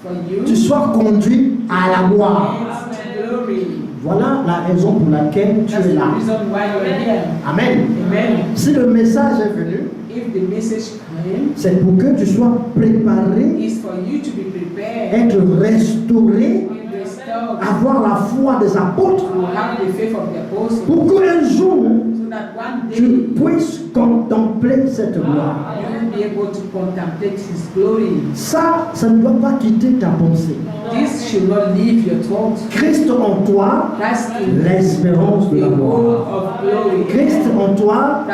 S2: for you
S1: tu sois conduit à la gloire.
S2: to glory.
S1: Voilà la raison pour laquelle tu
S2: That's
S1: es
S2: the
S1: là.
S2: reason why you are here.
S1: Amen.
S2: Amen.
S1: Si le message est venu,
S2: If the message came,
S1: c'est pour que tu sois préparé,
S2: it's for you to be prepared,
S1: être restauré,
S2: be restored,
S1: avoir la foi des apôtres,
S2: to have the faith of the apostles,
S1: pour qu'un jour
S2: so that one
S1: tu
S2: day
S1: puisses contempler cette gloire.
S2: you will be able to contemplate His glory.
S1: Ça ne doit pas quitter ta pensée.
S2: This should not leave your thoughts.
S1: Christ en toi,
S2: Christ in
S1: l'espérance de
S2: the
S1: la
S2: hope
S1: gloire.
S2: of glory.
S1: Christ en toi,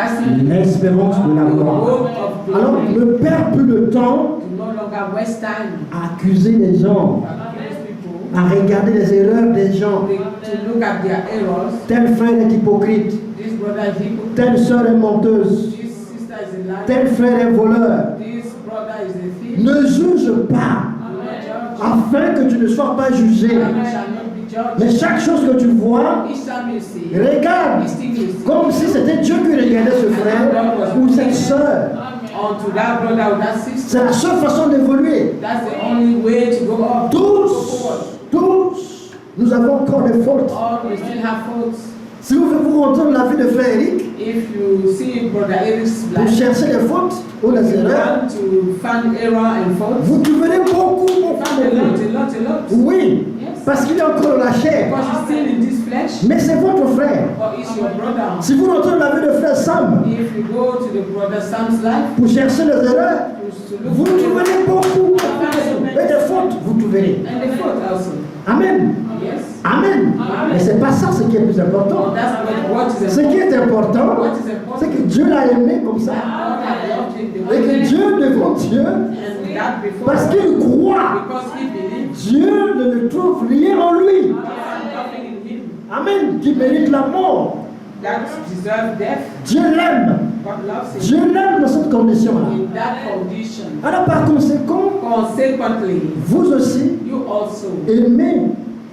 S1: l'espérance de la
S2: The
S1: gloire.
S2: hope of
S1: Alors
S2: glory.
S1: ne perds plus de temps
S2: Do no longer waste time.
S1: à accuser les gens.
S2: Accuse people.
S1: à regarder les erreurs des gens.
S2: to look at their errors.
S1: Tel frère est hypocrite,
S2: This brother is hypocrite.
S1: telle sœur est menteuse,
S2: This sister is a liar.
S1: tel frère est voleur.
S2: This brother is a thief.
S1: Ne juge pas,
S2: Do not judge.
S1: afin que tu ne sois pas jugé.
S2: And you shall not be judged.
S1: Mais chaque chose que tu vois,
S2: Each time you see,
S1: regarde,
S2: each thing you see,
S1: comme si c'était Dieu qui regardait ce frère ou cette sœur.
S2: unto that brother or that sister.
S1: C'est la seule façon d'évoluer.
S2: That's the only way to go up. Go forward.
S1: Tous, nous avons encore des fautes.
S2: All we still have faults.
S1: Si vous voulez vous rentrer dans la vie de frère Eric,
S2: If you see brother Eric's
S1: vous
S2: life,
S1: cherchez les fautes ou les
S2: you
S1: erreurs,
S2: want to find error and faults.
S1: vous trouverez beaucoup, beaucoup,
S2: Find a lot,
S1: beaucoup.
S2: a lot.
S1: Oui, parce qu'il est encore dans la chair.
S2: Because he's still in this flesh,
S1: Mais c'est votre frère.
S2: or is your brother.
S1: Si vous rentrez dans la vie de frère Sam,
S2: If you go to the brother Sam's life,
S1: pour chercher les erreurs,
S2: to
S1: vous
S2: look
S1: trouverez beaucoup, beaucoup. Et des fautes, vous trouverez.
S2: and the fault also.
S1: Amen.
S2: Yes.
S1: Amen. Mais c'est pas ça ce qui est plus
S2: Well,
S1: important.
S2: that's what is
S1: Ce qui est important,
S2: What is
S1: c'est
S2: important?
S1: que Dieu l'a aimé comme ça.
S2: God had loved him the
S1: Et
S2: way
S1: que
S2: he
S1: Dieu devant Dieu,
S2: and that before
S1: parce qu'il croit,
S2: because he believed
S1: Dieu ne trouve rien en lui.
S2: God found nothing in him
S1: Amen. Qui mérite la mort.
S2: that deserved death.
S1: Dieu l'aime.
S2: God loves him
S1: Dieu l'aime dans cette condition-là.
S2: in that condition.
S1: Alors par conséquent,
S2: Consequently,
S1: vous aussi,
S2: you also
S1: aimez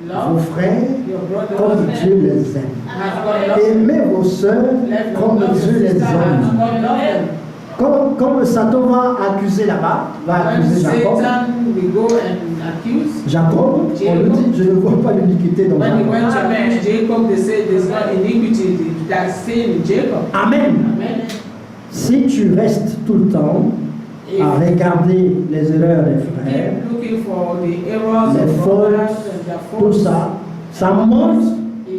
S1: vos
S2: love
S1: frères
S2: your brother
S1: comme Dieu les aime.
S2: as God loves them.
S1: Aimez vos sœurs
S2: Let
S1: comme
S2: love
S1: Dieu
S2: your
S1: les
S2: sister as
S1: aime.
S2: God loves them.
S1: Comme Satan va accuser là-bas, va
S2: When
S1: accuser Jacob.
S2: Satan will go and accuse,
S1: Jacob, on lui dit, je ne vois pas l'iniquité dans
S2: when he
S1: Jacob.
S2: went to accuse Jacob, they said there's no iniquity that's sin in Jacob.
S1: Amen.
S2: Amen.
S1: Si tu restes tout le temps à regarder les erreurs des frères,
S2: Keep looking for the errors
S1: les
S2: of
S1: fautes,
S2: brothers and their
S1: tout
S2: faults.
S1: ça, ça montre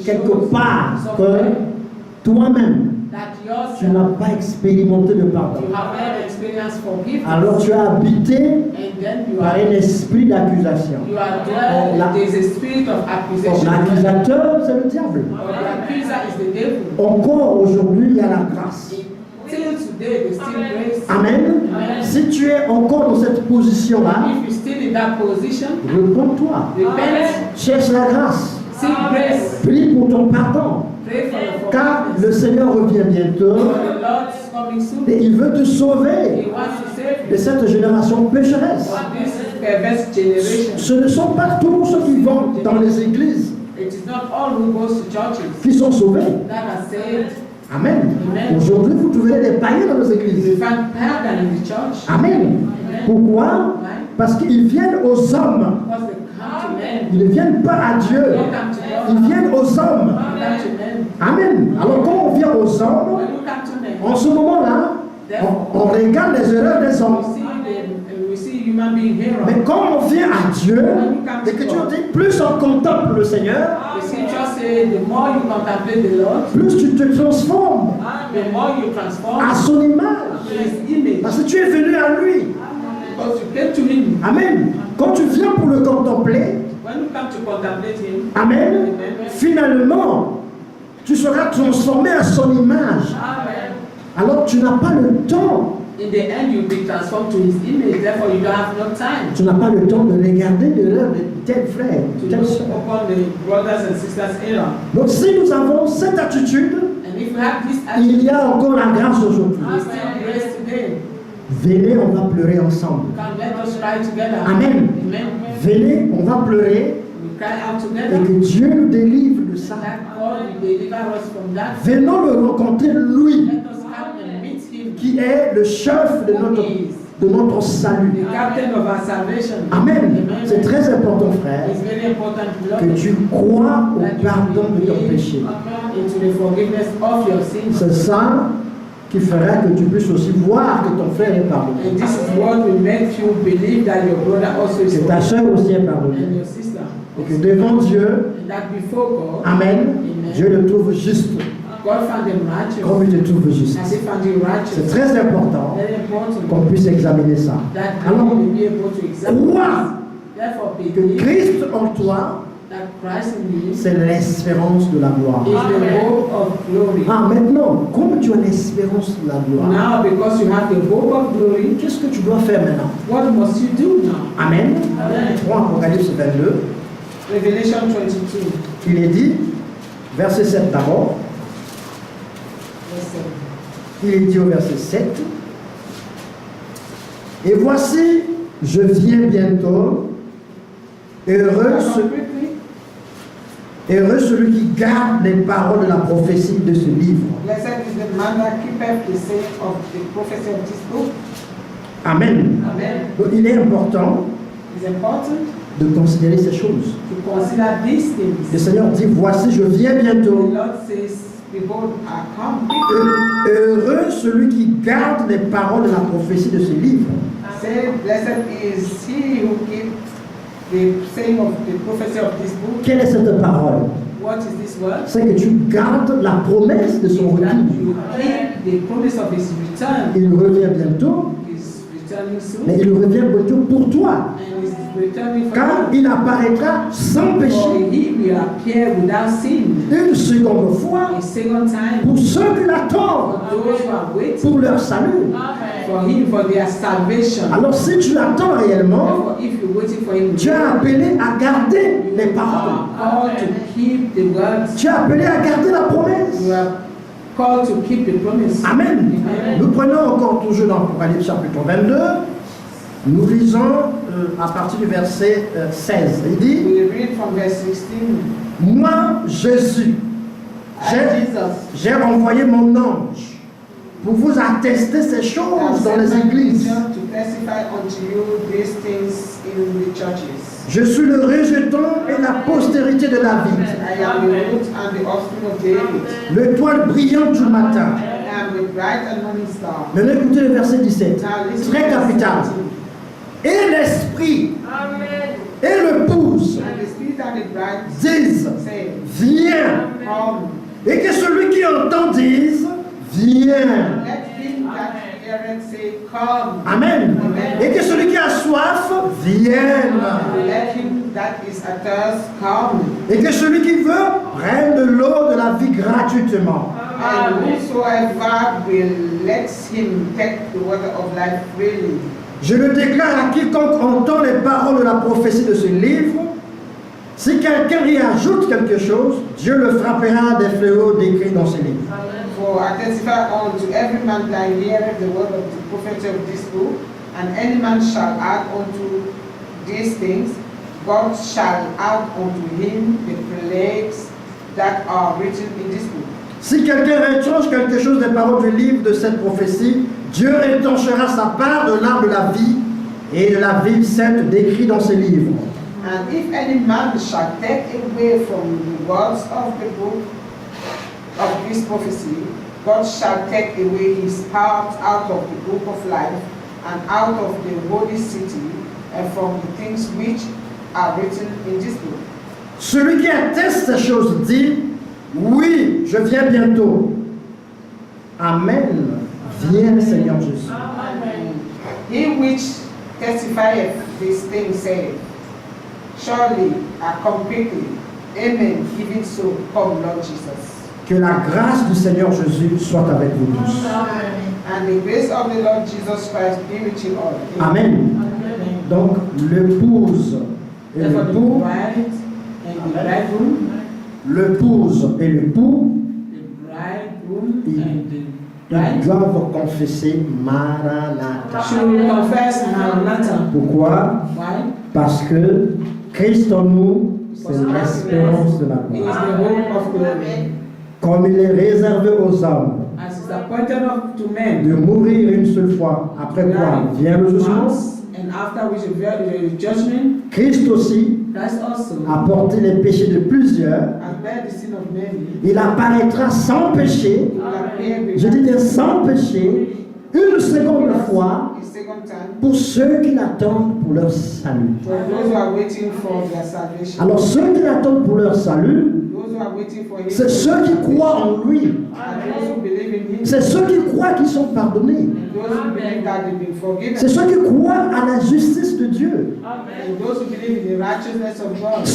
S1: quelque part que toi-même,
S2: That
S1: tu
S2: yourself,
S1: n'as pas expérimenté le pardon.
S2: you have had experience forgiveness.
S1: Alors tu as habité
S2: And then you
S1: par
S2: are,
S1: un esprit d'accusation.
S2: you are dwelt, there's a spirit of accusation.
S1: L'accusateur, c'est le diable.
S2: Or the accuser is the devil.
S1: Encore aujourd'hui, il y a la grâce.
S2: Till today, there's still grace.
S1: Amen.
S2: Amen.
S1: Si tu es encore dans cette position-là,
S2: If you're still in that position,
S1: repends-toi.
S2: repent,
S1: Cherche la grâce.
S2: seek grace,
S1: Prie pour ton pardon.
S2: pray for your
S1: Car
S2: forgiveness.
S1: le Seigneur revient bientôt
S2: For the Lord's coming soon.
S1: et il veut te
S2: He
S1: sauver
S2: wants to save
S1: de
S2: you
S1: cette génération pécheresse.
S2: from this perverse generation.
S1: Ce ne sont pas tous ceux qui vont dans les églises
S2: It is not all who goes to churches
S1: qui sont sauvés.
S2: that are saved.
S1: Amen.
S2: Amen.
S1: Aujourd'hui, vous trouverez des païens dans nos
S2: You
S1: églises.
S2: find pagan in the church.
S1: Amen. Pourquoi?
S2: Right?
S1: Parce qu'ils viennent aux hommes.
S2: Because they come to men.
S1: Ils ne viennent pas à Dieu.
S2: They don't come to
S1: Ils
S2: God.
S1: viennent aux hommes.
S2: They come to men.
S1: Amen. Alors quand on vient aux hommes,
S2: When you come to men,
S1: en ce moment-là, on regarde les erreurs des hommes.
S2: we see human being heroes.
S1: Mais quand on vient à Dieu, et que Dieu dit, plus on contemple le Seigneur,
S2: The scripture says the more you contemplate the Lord,
S1: plus tu te transformes
S2: the more you transform
S1: à son image.
S2: to His image.
S1: Parce que tu es venu à lui.
S2: Because you came to Him.
S1: Amen. Quand tu viens pour le contempler,
S2: When you come to contemplate Him,
S1: Amen, finalement, tu seras transformé à son image.
S2: Amen.
S1: Alors tu n'as pas le temps.
S2: In the end, you'll be transformed to His image. Therefore, you don't have no time
S1: Tu n'as pas le temps de regarder l'erreur de tel frère,
S2: to
S1: de telle
S2: look
S1: soeur.
S2: upon the brothers and sisters' error.
S1: Donc si nous avons cette attitude,
S2: And if we have this
S1: il
S2: attitude,
S1: y a encore la grâce aujourd'hui.
S2: we still grace today.
S1: Venez, on va pleurer ensemble.
S2: Come, let us cry together.
S1: Amen.
S2: Amen.
S1: Venez, on va pleurer
S2: We cry out
S1: et
S2: together.
S1: que Dieu nous délivre de ça.
S2: That God will deliver us from that.
S1: Venons le rencontrer, lui,
S2: Let us come and meet Him,
S1: qui est le chef de notre salut.
S2: the captain of our salvation.
S1: Amen. C'est très important, frère,
S2: It's very important,
S1: que
S2: Lord,
S1: tu crois au
S2: that
S1: pardon de ton
S2: you
S1: péché.
S2: believe into the forgiveness of your sins.
S1: C'est ça qui fera que tu puisses aussi voir que ton frère est pardonné.
S2: And this is what will make you believe that your brother also is
S1: Que ta
S2: forgiven
S1: soeur aussi est
S2: and
S1: pardonnée.
S2: your sister.
S1: Et que devant Dieu,
S2: And that before God,
S1: Amen, Dieu le trouve juste,
S2: God found him righteous
S1: comme il te trouve juste.
S2: as He found you
S1: C'est
S2: righteous.
S1: très important
S2: Very important
S1: qu'on puisse examiner ça.
S2: that
S1: Alors,
S2: you will be able to examine.
S1: crois
S2: Therefore,
S1: que
S2: believe
S1: Christ en toi,
S2: that Christ in you
S1: c'est l'espérance de la gloire.
S2: is the hope of glory.
S1: Ah, maintenant, comme tu as l'espérance de la gloire,
S2: Now, because you have the hope of glory,
S1: qu'est-ce que tu dois faire maintenant?
S2: what must you do now?
S1: Amen.
S2: Amen.
S1: Prends Apocalypse 22.
S2: Revelation 22.
S1: Il est dit, verset 7 d'abord, il est dit au verset 7, et voici, je viens bientôt, heureux celui qui garde les paroles de la prophétie de ce livre.
S2: Blessed is the man that keepeth the saying of the prophecy of this book.
S1: Amen.
S2: Amen.
S1: Donc il est important
S2: It's important
S1: de considérer ces choses.
S2: to consider these things.
S1: Le Seigneur dit, voici, je viens
S2: The
S1: bientôt.
S2: Lord says, behold, I come quickly.
S1: Heureux celui qui garde les paroles de la prophétie de ce livre.
S2: Say, blessed is he who keeps the saying of the prophecy of this book.
S1: Quelle est cette parole?
S2: What is this word?
S1: C'est que tu gardes la promesse de son
S2: That
S1: retour.
S2: you keep the promise of his return.
S1: Il revient bientôt,
S2: He's returning soon.
S1: mais il revient bientôt pour toi.
S2: And he's returning for
S1: Car
S2: you.
S1: il apparaîtra sans
S2: For
S1: péché
S2: he will appear without sin.
S1: une seconde fois
S2: A second time.
S1: pour ceux qui l'attendent,
S2: For those who are waiting
S1: pour leur salut.
S2: for him, for their salvation.
S1: Alors si tu l'attends réellement,
S2: Therefore, if you're waiting for him,
S1: tu es appelé à garder les paroles.
S2: called to keep the words.
S1: Tu es appelé à garder la promesse.
S2: You are called to keep the promise.
S1: Amen.
S2: Amen.
S1: Nous prenons encore toujours dans Apocalypse chapitre 22. Nous lisons à partir du verset 16. Il dit,
S2: We read from verse 16.
S1: moi, Jésus, j'ai envoyé mon ange pour vous attester ces choses dans les églises.
S2: To testify unto you these things in the churches.
S1: Je suis le rejeton et la postérité de David,
S2: I am the root and the offspring of David.
S1: l'étoile brillante du matin.
S2: I am the bright and morning star.
S1: Maintenant écoutez le verset 17,
S2: Now listen
S1: très
S2: to verse
S1: capital.
S2: 17.
S1: Et l'esprit et l'épouse
S2: And the spirit and the bride
S1: disent,
S2: say,
S1: viens.
S2: come.
S1: Et que celui qui entend dise, viens.
S2: Let him that heareth say, come.
S1: Amen. Et que celui qui a soif, vienne.
S2: Let him that is athirst come.
S1: Et que celui qui veut, prenne de l'eau de la vie gratuitement.
S2: And whosoever will, let him take the water of life freely.
S1: Je le déclare à quiconque entend les paroles de la prophétie de ce livre. Si quelqu'un y ajoute quelque chose, Dieu le frappera des fléaux décrits dans ce livre.
S2: For I testify unto every man that heareth the word of the prophet of this book, and any man shall add unto these things, God shall add unto him the plagues that are written in this book.
S1: Si quelqu'un retranche quelque chose des paroles du livre de cette prophétie, Dieu retranchera sa part de l'arbre de la vie et de la ville sainte décrit dans ce livre.
S2: And if any man shall take away from the words of the book of this prophecy, God shall take away his part out of the book of life and out of the holy city and from the things which are written in this book.
S1: Celui qui atteste ces choses dit, oui, je viens bientôt. Amen. Viens, Seigneur Jésus.
S2: He which testifieth these things saith, surely I come quickly. Amen. Even so, come, Lord Jesus.
S1: Que la grâce du Seigneur Jésus soit avec vous tous.
S2: And the grace of the Lord Jesus Christ be with you all.
S1: Amen. Donc, l'épouse et
S2: Therefore, the
S1: l'époux,
S2: bride and the bridegroom,
S1: l'épouse et l'époux,
S2: the bridegroom
S1: ils
S2: and the bride
S1: doivent confesser Maranatha.
S2: should confess Maranatha.
S1: Pourquoi?
S2: Why?
S1: Parce que Christ en nous, c'est l'espérance de la
S2: It is
S1: gloire.
S2: the hope of glory.
S1: Comme il est réservé aux hommes
S2: As is appointed to men.
S1: de mourir une seule fois, après quoi vient le jugement,
S2: Once, and after which the judgment,
S1: Christ aussi
S2: Christ also
S1: a porté les péchés de plusieurs.
S2: has bear the sin of many.
S1: Il apparaîtra sans péché,
S2: He will appear
S1: je dis bien
S2: without
S1: sans péché, une seconde fois
S2: a second time
S1: pour ceux qui l'attendent pour leur salut.
S2: for those who are waiting for their salvation.
S1: Alors ceux qui l'attendent pour leur salut,
S2: Those who are waiting for him.
S1: c'est ceux qui croient en lui.
S2: And those who believe in him.
S1: C'est ceux qui croient qu'ils sont pardonnés.
S2: Those who believe that they've been forgiven.
S1: C'est ceux qui croient à la justice de Dieu.
S2: And those who believe in the righteousness of God.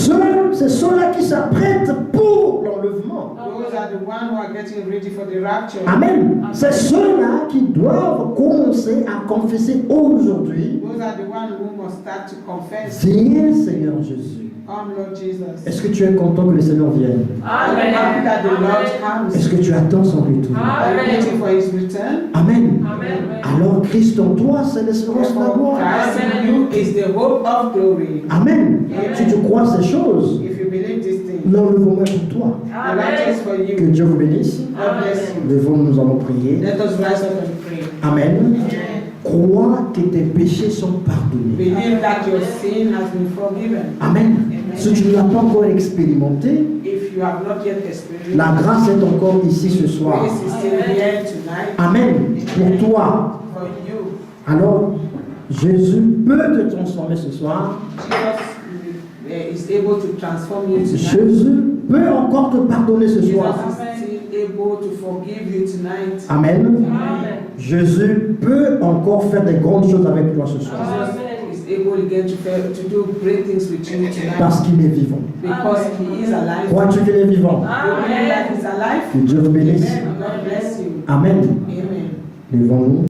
S1: C'est ceux-là qui s'apprêtent pour l'enlèvement.
S2: Those are the ones who are getting ready for the rapture.
S1: Amen. C'est ceux-là qui doivent commencer à confesser aujourd'hui.
S2: Those are the ones who must start to confess.
S1: Viens, Seigneur Jésus.
S2: Come, Lord Jesus.
S1: Est-ce que tu es content que le Seigneur vienne?
S2: Are you happy that the Lord comes?
S1: Est-ce que tu attends son retour?
S2: Are you waiting for his return?
S1: Amen.
S3: Amen.
S1: Alors Christ en toi, c'est l'espérance de la
S2: Therefore,
S1: gloire.
S2: Christ in you is the hope of glory.
S1: Amen. Si tu crois ces choses,
S2: If you believe these things,
S1: nous le voulons pour toi.
S2: the Lord is for
S1: Que
S2: you.
S1: Dieu vous bénisse.
S2: God bless you.
S1: Devant nous allons prier.
S2: Let us rise up and pray.
S1: Amen. Crois que tes péchés sont pardonnés.
S2: Believe that your sin has been forgiven.
S1: Amen. Si tu ne l'as pas encore expérimenté,
S2: If you have not yet experienced,
S1: la grâce est encore ici ce soir.
S2: grace is still here tonight
S1: Amen. Pour toi.
S2: for you.
S1: Alors, Jésus peut te transformer ce soir.
S2: Jesus is able to transform you tonight.
S1: Jésus peut encore te pardonner ce
S2: Jesus
S1: soir.
S2: is still able to forgive you tonight.
S1: Amen.
S3: Amen.
S1: Jésus peut encore faire des grandes choses avec toi ce soir.
S2: Jesus is able again to do great things with you tonight
S1: Parce qu'il est vivant.
S2: because he is alive.
S1: Crois-tu qu'il est vivant?
S2: You believe that he's alive?
S1: Que Dieu vous bénisse.
S2: Amen. God bless you.
S1: Amen.
S2: Amen.
S1: Devant nous.